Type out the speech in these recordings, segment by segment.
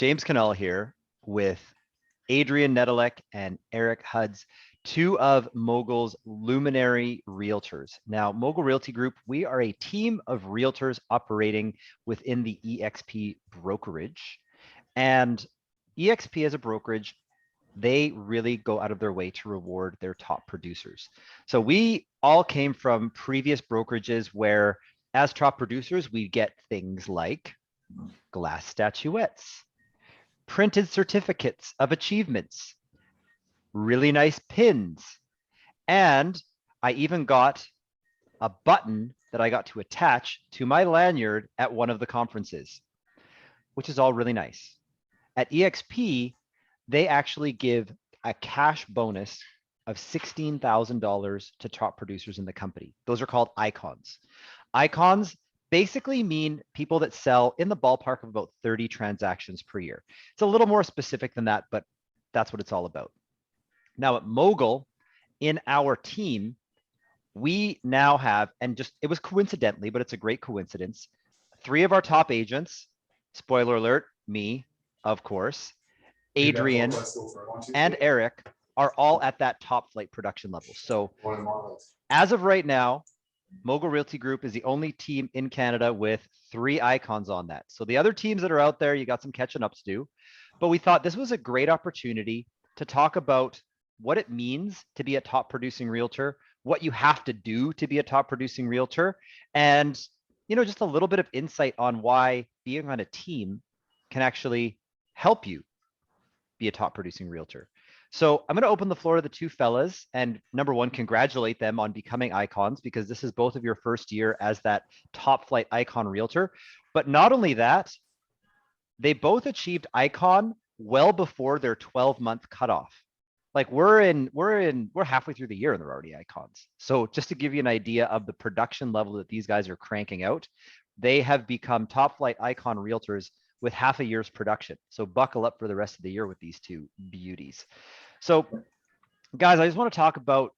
James Knull here with Adrian Nedelec and Eric Hudz, two of Mogul's luminary realtors. Now, Mogul Realty Group, we are a team of realtors operating within the EXP brokerage. And EXP as a brokerage, they really go out of their way to reward their top producers. So we all came from previous brokerages where as top producers, we get things like glass statuettes, printed certificates of achievements, really nice pins, and I even got a button that I got to attach to my lanyard at one of the conferences, which is all really nice. At EXP, they actually give a cash bonus of $16,000 to top producers in the company. Those are called icons. Icons basically mean people that sell in the ballpark of about 30 transactions per year. It's a little more specific than that, but that's what it's all about. Now at Mogul, in our team, we now have, and just it was coincidentally, but it's a great coincidence, 3 of our top agents, spoiler alert, me, of course, Adrian and Eric are all at that top flight production level. So as of right now, Mogul Realty Group is the only team in Canada with 3 icons on that. So the other teams that are out there, you got some catching up to do. But we thought this was a great opportunity to talk about what it means to be a top producing realtor, what you have to do to be a top producing realtor, and just a little bit of insight on why being on a team can actually help you be a top producing realtor. So I'm going to open the floor to the 2 fellas, and number one, congratulate them on becoming icons, because this is both of your first year as that top flight icon realtor. But not only that, they both achieved icon well before their 12-month cutoff. Like we're halfway through the year and they're already icons. So just to give you an idea of the production level that these guys are cranking out, they have become top flight icon realtors with half a year's production. So buckle up for the rest of the year with these 2 beauties. So guys, I just want to talk about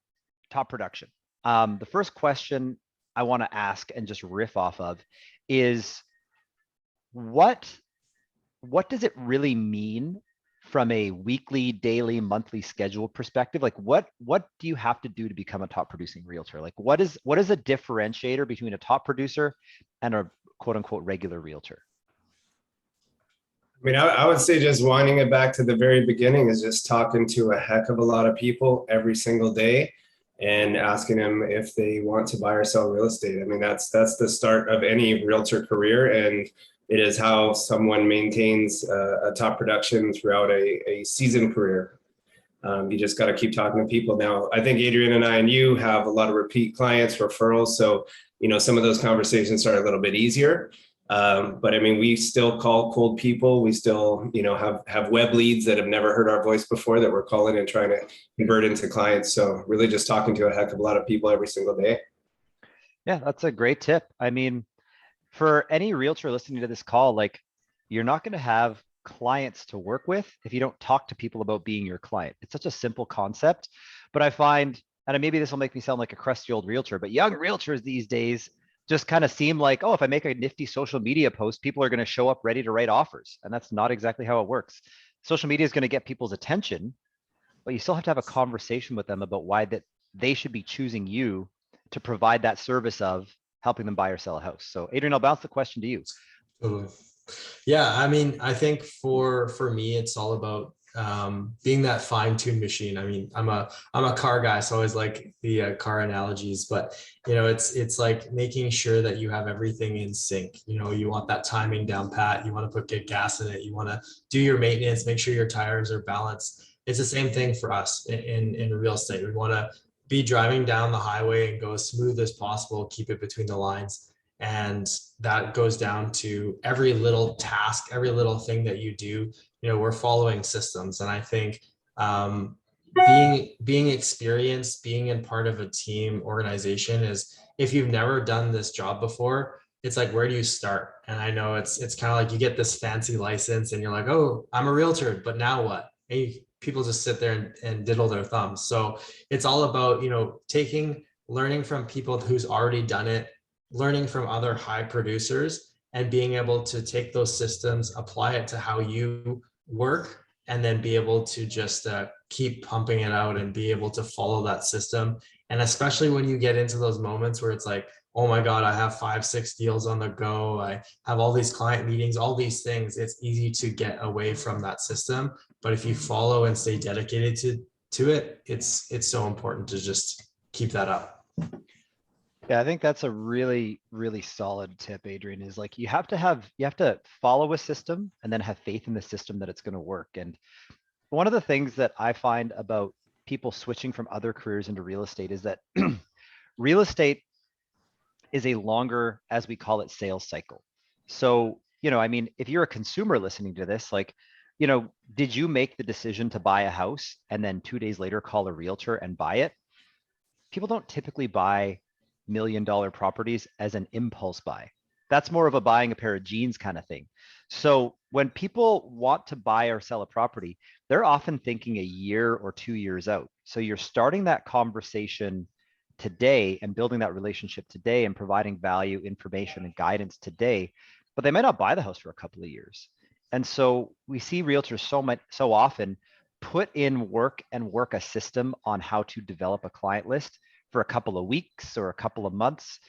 top production. The first question I want to ask and just riff off of is what does it really mean from a weekly, daily, monthly schedule perspective? Like what do you have to do to become a top producing realtor? Like what is a differentiator between a top producer and a quote unquote regular realtor? I mean, I would say just winding it back to the very beginning is just talking to a heck of a lot of people every single day and asking them if they want to buy or sell real estate. I mean, that's the start of any realtor career, and it is how someone maintains a top production throughout a seasoned career. You just got to keep talking to people. Now, I think Adrian and I and you have a lot of repeat clients, referrals. So, some of those conversations are a little bit easier. But I mean, we still call cold people. We still, have web leads that have never heard our voice before that we're calling and trying to convert into clients. So really just talking to a heck of a lot of people every single day. Yeah, that's a great tip. I mean, for any realtor listening to this call, like you're not going to have clients to work with if you don't talk to people about being your client. It's such a simple concept, but I find, and maybe this will make me sound like a crusty old realtor, but young realtors these days just kind of seem like, oh, if I make a nifty social media post, people are going to show up ready to write offers. And that's not exactly how it works. Social media is going to get people's attention, but you still have to have a conversation with them about why that they should be choosing you to provide that service of helping them buy or sell a house. So Adrian, I'll bounce the question to you. Totally. Yeah, I mean, I think for me, it's all about being that fine-tuned machine. I mean, I'm a car guy, so I always like the car analogies, but it's like making sure that you have everything in sync. You want that timing down pat. You want to put good gas in it. You want to do your maintenance, make sure your tires are balanced. It's the same thing for us in real estate. We want to be driving down the highway and go as smooth as possible, keep it between the lines. And that goes down to every little task, every little thing that you do. We're following systems. And I think being experienced, being in part of a team organization is, if you've never done this job before, it's like, where do you start? And I know it's kind of like you get this fancy license and you're like, oh, I'm a realtor, but now what? Hey, people just sit there and diddle their thumbs. So it's all about, learning from people who's already done it, learning from other high producers, and being able to take those systems, apply it to how you work, and then be able to just keep pumping it out and be able to follow that system. And especially when you get into those moments where it's like, oh my God, I have 5-6 deals on the go. I have all these client meetings, all these things. It's easy to get away from that system. But if you follow and stay dedicated to it, it's so important to just keep that up. Yeah, I think that's a really, really solid tip, Adrian, is like you have to follow a system and then have faith in the system that it's going to work. And one of the things that I find about people switching from other careers into real estate is that real estate is a longer, as we call it, sales cycle. So, I mean, if you're a consumer listening to this, like, did you make the decision to buy a house and then 2 days later call a realtor and buy it? People don't typically buy $1 million properties as an impulse buy. That's more of a buying a pair of jeans kind of thing. So when people want to buy or sell a property, they're often thinking a year or 2 years out. So you're starting that conversation today and building that relationship today and providing value, information, and guidance today, but they might not buy the house for a couple of years. And so we see realtors so often put in work and work a system on how to develop a client list for a couple of weeks or a couple of months,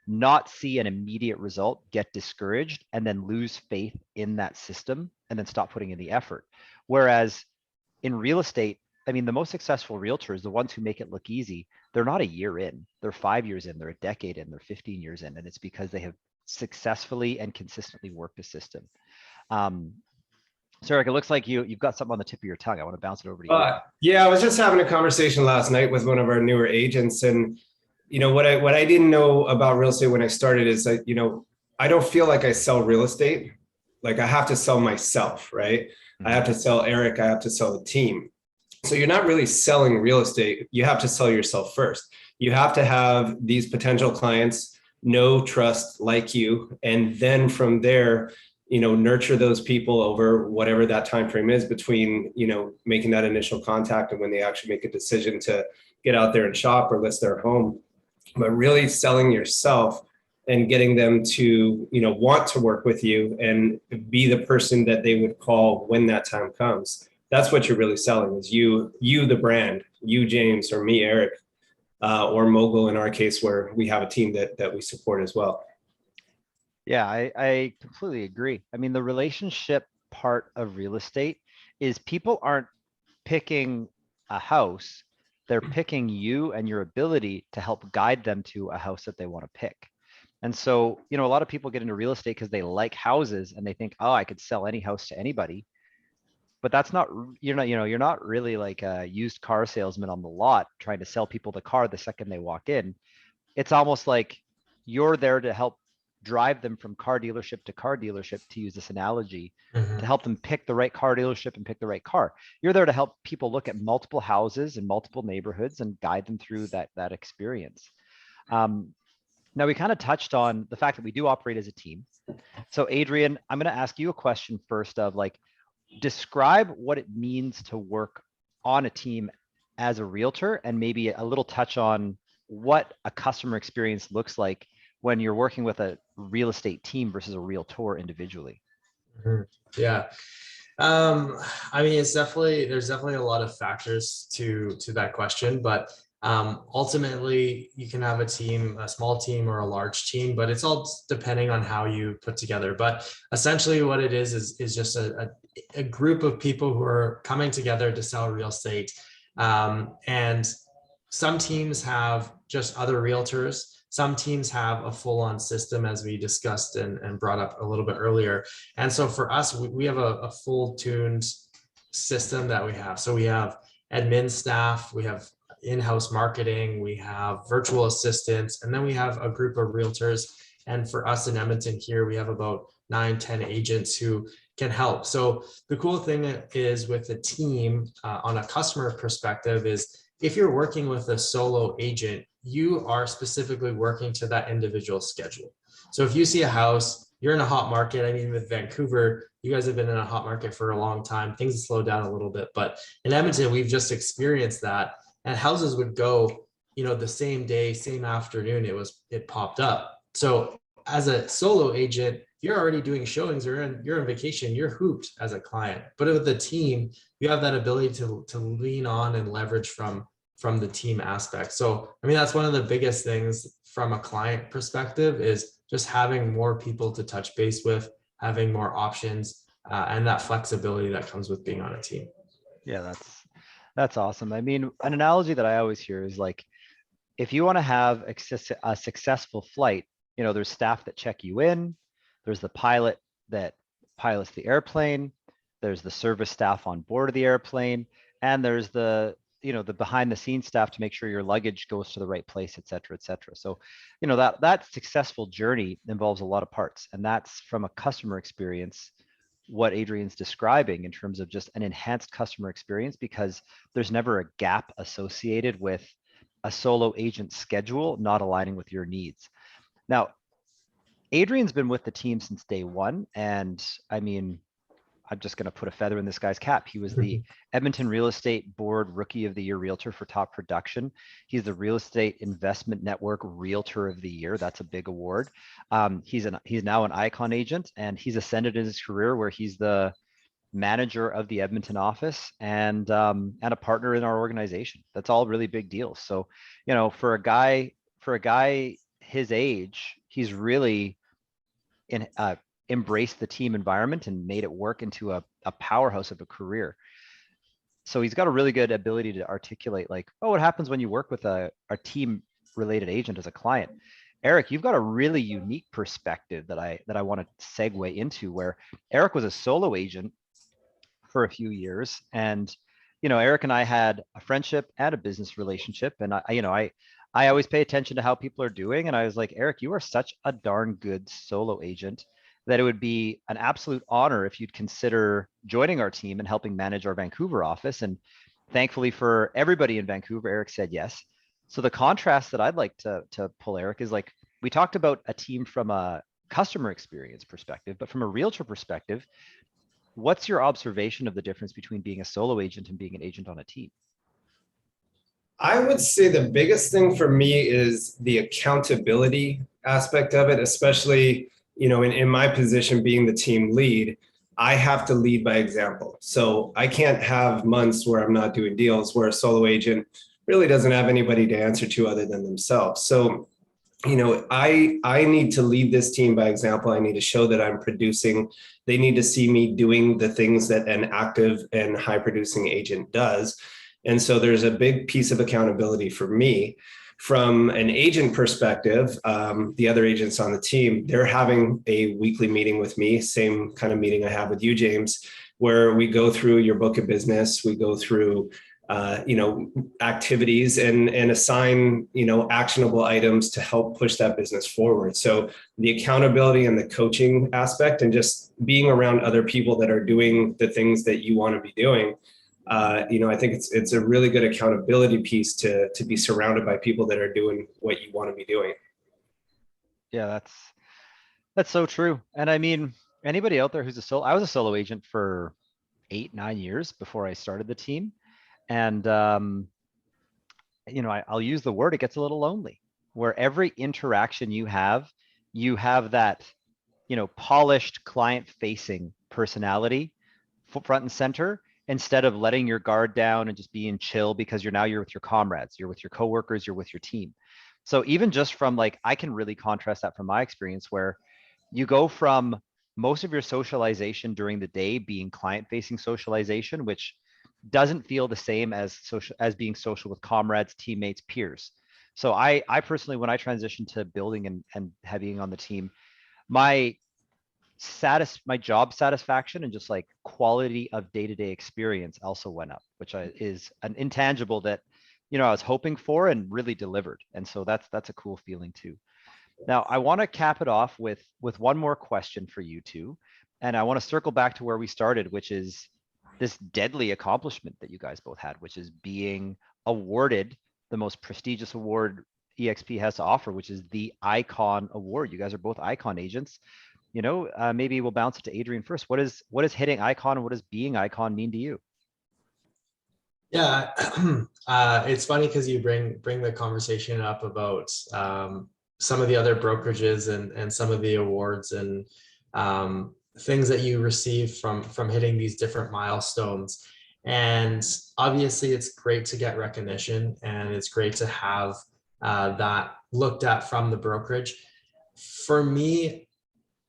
not see an immediate result, get discouraged, and then lose faith in that system and then stop putting in the effort. Whereas in real estate, I mean, the most successful realtors, the ones who make it look easy, they're not a year in, they're 5 years in, they're a decade in, they're 15 years in, and it's because they have successfully and consistently worked a system. So Eric, it looks like you've got something on the tip of your tongue. I want to bounce it over to you. Yeah, I was just having a conversation last night with one of our newer agents, and what I didn't know about real estate when I started is that I don't feel like I sell real estate. Like I have to sell myself, right? I have to sell Eric. I have to sell the team. So you're not really selling real estate. You have to sell yourself first. You have to have these potential clients know, trust, like you, and then from there, nurture those people over whatever that time frame is between, making that initial contact and when they actually make a decision to get out there and shop or list their home. But really selling yourself and getting them to, want to work with you and be the person that they would call when that time comes. That's what you're really selling is you, the brand, you, James, or me, Eric, or Mogul in our case, where we have a team that we support as well. Yeah, I completely agree. I mean, the relationship part of real estate is people aren't picking a house, they're picking you and your ability to help guide them to a house that they want to pick. And so, a lot of people get into real estate because they like houses and they think, oh, I could sell any house to anybody. But that's not, you're not really like a used car salesman on the lot trying to sell people the car the second they walk in. It's almost like you're there to help drive them from car dealership to car dealership, to use this analogy, to help them pick the right car dealership and pick the right car. You're there to help people look at multiple houses in multiple neighborhoods and guide them through that experience. Now we kind of touched on the fact that we do operate as a team. So Adrian, I'm going to ask you a question first of like, describe what it means to work on a team as a realtor and maybe a little touch on what a customer experience looks like when you're working with a real estate team versus a realtor individually. Yeah. I mean, there's definitely a lot of factors to that question, but ultimately you can have a team, a small team or a large team, but it's all depending on how you put together. But essentially what it is just a group of people who are coming together to sell real estate. And some teams have just other realtors. Some teams have a full-on system, as we discussed and brought up a little bit earlier. And so for us, we have a full-tuned system that we have. So we have admin staff, we have in-house marketing, we have virtual assistants, and then we have a group of realtors. And for us in Edmonton here, we have about 9-10 agents who can help. So the cool thing is with a team on a customer perspective is if you're working with a solo agent, you are specifically working to that individual schedule. So if you see a house, you're in a hot market. I mean, with Vancouver, you guys have been in a hot market for a long time. Things have slowed down a little bit, but in Edmonton, we've just experienced that. And houses would go, the same day, same afternoon, it popped up. So as a solo agent, you're already doing showings, you're on vacation, you're hooped as a client. But with the team, you have that ability to lean on and leverage from the team aspect. So, I mean, that's one of the biggest things from a client perspective, is just having more people to touch base with, having more options, and that flexibility that comes with being on a team. Yeah, that's awesome. I mean, an analogy that I always hear is like, if you want to have a successful flight, you know, there's staff that check you in, there's the pilot that pilots the airplane, there's the service staff on board of the airplane, and there's the, you know, the behind the scenes staff to make sure your luggage goes to the right place, et cetera, et cetera. So, you know, that successful journey involves a lot of parts, and that's from a customer experience, what Adrian's describing in terms of just an enhanced customer experience, because there's never a gap associated with a solo agent schedule not aligning with your needs. Now, Adrian's been with the team since day one, and I mean, I'm just going to put a feather in this guy's cap. He was the Edmonton Real Estate Board Rookie of the Year Realtor for top production. He's the Real Estate Investment Network Realtor of the Year. That's a big award. He's now an ICON agent, and he's ascended in his career where he's the manager of the Edmonton office and a partner in our organization. That's all really big deals. So, you know, for a guy his age, he's really embraced the team environment and made it work into a powerhouse of a career. So he's got a really good ability to articulate like, oh, what happens when you work with a team related agent as a client. Eric, you've got a really unique perspective that I want to segue into, where Eric was a solo agent for a few years, and you know, Eric and I had a friendship and a business relationship, and I always pay attention to how people are doing, and I was like, Eric, you are such a darn good solo agent that it would be an absolute honor if you'd consider joining our team and helping manage our Vancouver office. And thankfully for everybody in Vancouver, Eric said yes. So the contrast that I'd like to pull, Eric, is like, we talked about a team from a customer experience perspective, but from a realtor perspective, what's your observation of the difference between being a solo agent and being an agent on a team? I would say the biggest thing for me is the accountability aspect of it, especially, you know, in my position being the team lead. I have to lead by example. So I can't have months where I'm not doing deals, where a solo agent really doesn't have anybody to answer to other than themselves. So, you know, I need to lead this team by example. I need to show that I'm producing. They need to see me doing the things that an active and high producing agent does. And so there's a big piece of accountability for me. From an agent perspective, the other agents on the team, they're having a weekly meeting with me, same kind of meeting I have with you, James, where we go through your book of business, we go through you know, activities and assign, you know, actionable items to help push that business forward. So the accountability and the coaching aspect, and just being around other people that are doing the things that you want to be doing, you know, I think it's a really good accountability piece to be surrounded by people that are doing what you want to be doing. Yeah, that's so true. And I mean, anybody out there who's I was a solo agent for 8-9 years before I started the team. And, you know, I'll use the word, it gets a little lonely, where every interaction you have that, you know, polished client facing personality front and center, instead of letting your guard down and just being chill because you're with your comrades, you're with your coworkers, you're with your team. So even just from like, I can really contrast that from my experience, where you go from most of your socialization during the day being client facing socialization, which doesn't feel the same as being social with comrades, teammates, peers. So I personally, when I transitioned to building and being on the team, my job satisfaction and just like quality of day-to-day experience also went up, which is an intangible that, you know, I was hoping for and really delivered. And so that's a cool feeling too. Now I want to cap it off with one more question for you two. And I want to circle back to where we started, which is this deadly accomplishment that you guys both had, which is being awarded the most prestigious award EXP has to offer, which is the ICON Award. You guys are both ICON agents. You know, maybe we'll bounce it to Adrian first. What is hitting ICON and what does being ICON mean to you? Yeah, it's funny because you bring the conversation up about some of the other brokerages and some of the awards, and things that you receive from hitting these different milestones. And obviously it's great to get recognition, and it's great to have that looked at from the brokerage. For me,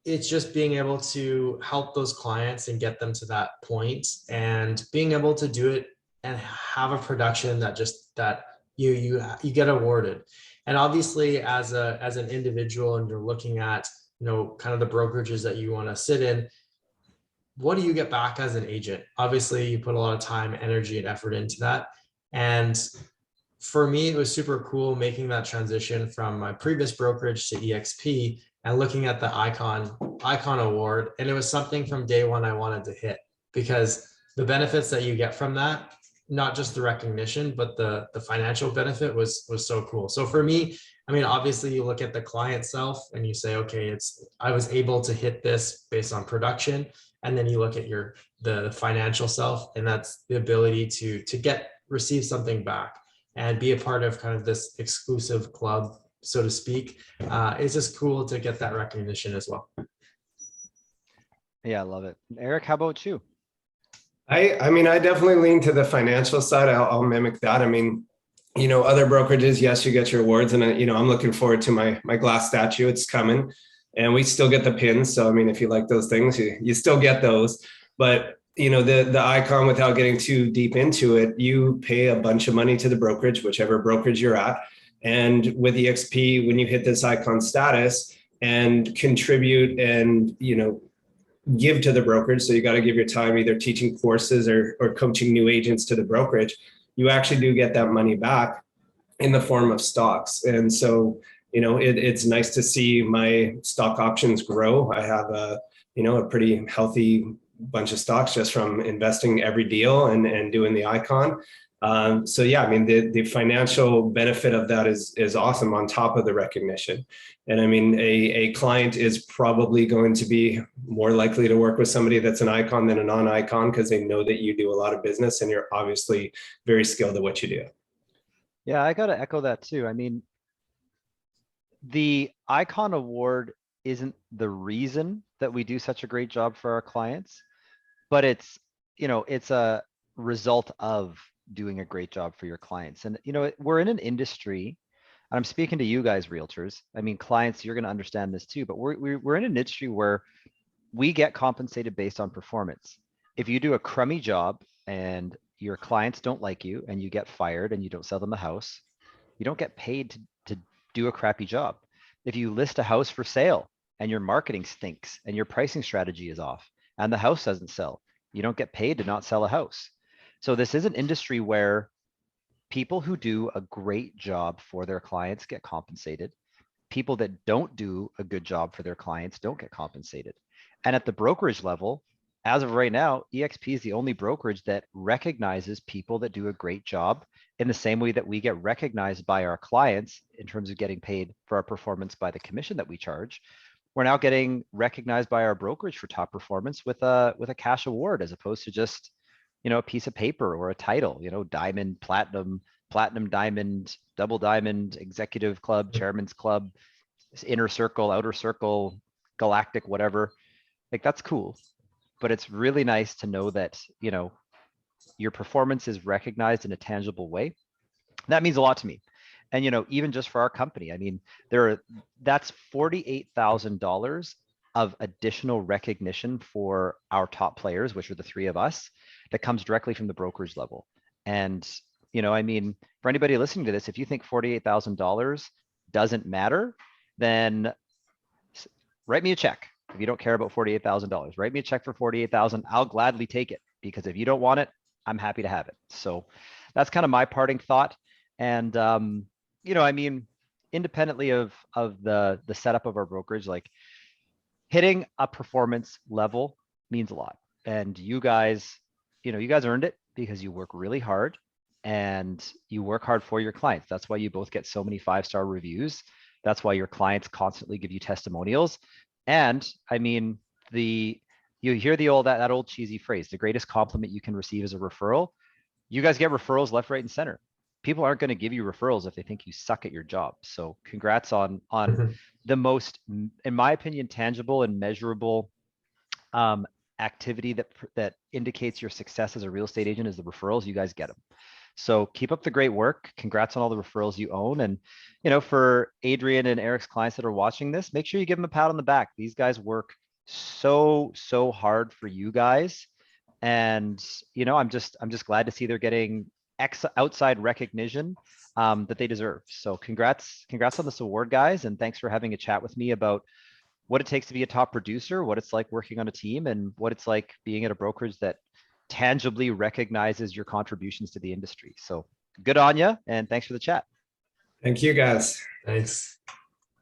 it's just being able to help those clients and get them to that point, and being able to do it and have a production that you get awarded. And obviously as an individual, and you're looking at, kind of the brokerages that you want to sit in, what do you get back as an agent? Obviously you put a lot of time, energy, and effort into that. And for me, it was super cool making that transition from my previous brokerage to EXP and looking at the Icon award. And it was something from day one I wanted to hit, because the benefits that you get from that, not just the recognition, but the financial benefit was so cool. So for me, I mean, obviously you look at the client self and you say, okay, I was able to hit this based on production. And then you look at the financial self, and that's the ability to receive something back and be a part of kind of this exclusive club, so to speak. It's just cool to get that recognition as well. Yeah, I love it. Eric, how about you? I mean, I definitely lean to the financial side. I'll mimic that. I mean, other brokerages, yes, you get your awards, and I'm looking forward to my glass statue. It's coming, and we still get the pins. So I mean, if you like those things, you still get those. But the icon, without getting too deep into it, you pay a bunch of money to the brokerage, whichever brokerage you're at. And with EXP, when you hit this icon status and contribute and give to the brokerage, so you got to give your time either teaching courses or coaching new agents to the brokerage, you actually do get that money back in the form of stocks. And so it's nice to see my stock options grow. I have a pretty healthy bunch of stocks just from investing every deal and doing the icon. So yeah, I mean, the financial benefit of that is awesome on top of the recognition. And I mean, a client is probably going to be more likely to work with somebody that's an icon than a non-icon, because they know that you do a lot of business and you're obviously very skilled at what you do. Yeah, I got to echo that too. I mean, the icon award isn't the reason that we do such a great job for our clients, but it's a result of doing a great job for your clients. And we're in an industry, and I'm speaking to you guys realtors, I mean, clients, you're going to understand this too, but we're in an industry where we get compensated based on performance. If you do a crummy job and your clients don't like you and you get fired and you don't sell them a house, you don't get paid to do a crappy job. If you list a house for sale and your marketing stinks and your pricing strategy is off and the house doesn't sell, you don't get paid to not sell a house. So this is an industry where people who do a great job for their clients get compensated. People that don't do a good job for their clients don't get compensated. And at the brokerage level, as of right now, EXP is the only brokerage that recognizes people that do a great job in the same way that we get recognized by our clients in terms of getting paid for our performance by the commission that we charge. We're now getting recognized by our brokerage for top performance with a cash award, as opposed to just a piece of paper or a title, diamond, platinum, diamond, double diamond, executive club, chairman's club, inner circle, outer circle, galactic, whatever. Like, that's cool. But it's really nice to know that, your performance is recognized in a tangible way. That means a lot to me. And, even just for our company, I mean, that's $48,000 of additional recognition for our top players, which are the three of us, that comes directly from the brokerage level. And, I mean, for anybody listening to this, if you think $48,000 doesn't matter, then write me a check. If you don't care about $48,000, write me a check for $48,000. I'll gladly take it, because if you don't want it, I'm happy to have it. So that's kind of my parting thought. And, I mean, independently of the setup of our brokerage, like, hitting a performance level means a lot. And you guys earned it because you work really hard and you work hard for your clients. That's why you both get so many 5-star reviews. That's why your clients constantly give you testimonials. And I mean, you hear that old cheesy phrase, the greatest compliment you can receive is a referral. You guys get referrals left, right, and center. People aren't going to give you referrals if they think you suck at your job. So congrats on the most, in my opinion, tangible and measurable um, activity that indicates your success as a real estate agent is the referrals. You guys get them. So keep up the great work. Congrats on all the referrals you own. And, for Adrian and Eric's clients that are watching this, make sure you give them a pat on the back. These guys work so hard for you guys. And, I'm just glad to see they're getting outside recognition that they deserve. So congrats on this award, guys. And thanks for having a chat with me about what it takes to be a top producer, what it's like working on a team, and what it's like being at a brokerage that tangibly recognizes your contributions to the industry. So good on you, and thanks for the chat. Thank you, guys. Thanks.